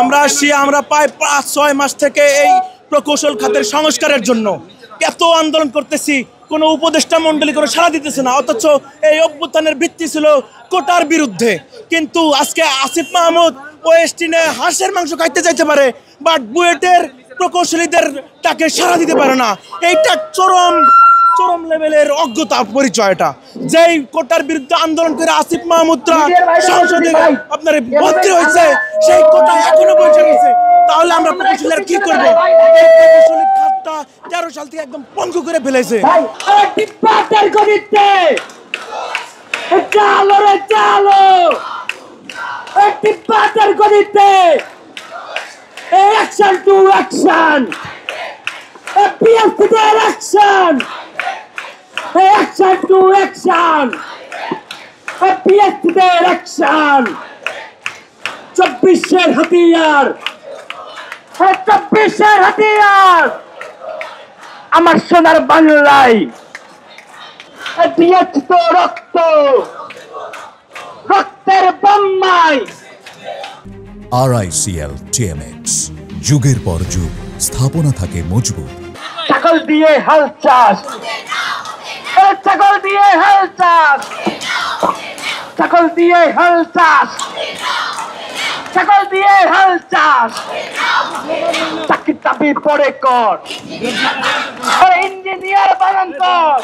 আমরা আসছি, আমরা প্রায় 5-6 মাস থেকে এই প্রকৌশল খাতের সংস্কারের জন্য এত আন্দোলন করতেছি, কোনো উপদেষ্টা মণ্ডলী কোনো সাড়া দিতেছে না। অথচ এই অভ্যুত্থানের ভিত্তি ছিল কোটার বিরুদ্ধে। কিন্তু আজকে আসিফ মাহমুদ ওয়েস্টিনে হাঁসের মাংস খাইতে চাইতে পারে, বাট বুয়েটের প্রকৌশলীদের তাকে সাড়া দিতে পারে না। এইটা চরম লেভেলের অজ্ঞতা পরিচয়টা। যেই কোটার বিরুদ্ধে আন্দোলন করে আসিফ মাহমুদরা সংসদে আপনার মন্ত্রী হয়েছে, সেই কোটা এখনো বসে গেছে। তাহলে আমরা প্রকৌশলীরা কি করবো? এই প্রকৌশলী খাতটা 13 সাল থেকে একদম পঙ্গু করে ফেলেছে। Action to action! PSদের action! 24-এর হাতিয়ার! 24-এর হাতিয়ার! আমার সোনার বাংলায় পিএস তো রক্ত, রক্তের বন্যায়। RICL TMX, যুগের পর যুগ স্থাপনা থাকে মজবুত। ছাগল দিয়ে হাল চাষ, ছাগল দিয়ে হাল চাষ, ছাগল দিয়ে হাল চাষ, ছাগল দিয়ে হাল চাষ। চাকরি চাবি পরে কর, ইঞ্জিনিয়ার বানান কর।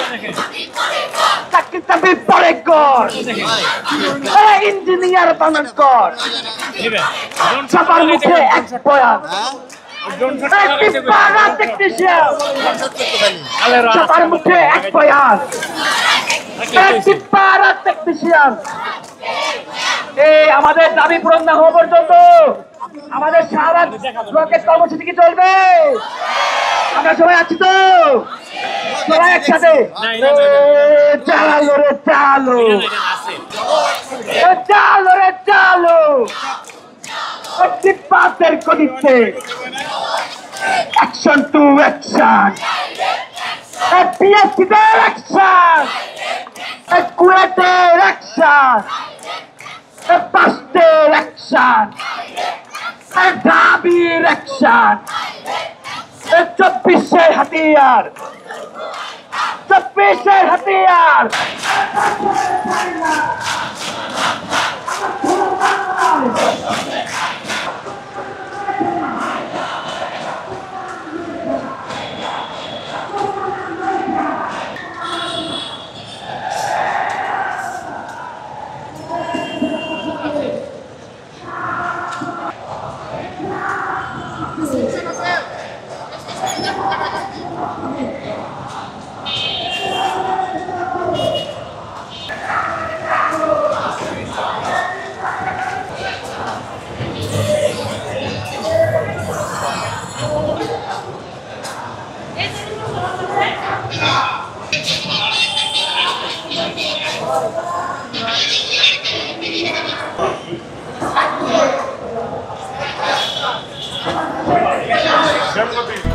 চাকরি চাবি পরে কর, ইঞ্জিনিয়ার বানান কর। সবার মুখে এক বয়ান, সবার মুখে এক বয়ান। আমাদের দাবি পূরণ না হওয়া পর্যন্ত আমাদের সারা ব্লকের কর্মসূচি কি চলবে? আমরা সবাই আছি তো? সবাই একসাথে চালো রে চালো, চালো রে চালো। পাতের গতিতে অ্যাকশন টু অ্যাকশন, পিএসসিদের অ্যাকশন, কুয়েটের অ্যাকশন, পাঁচটের অ্যাকশন, দাবির অ্যাকশন। 24-এর হাতিয়ার, 24-এর হাতিয়ার। Never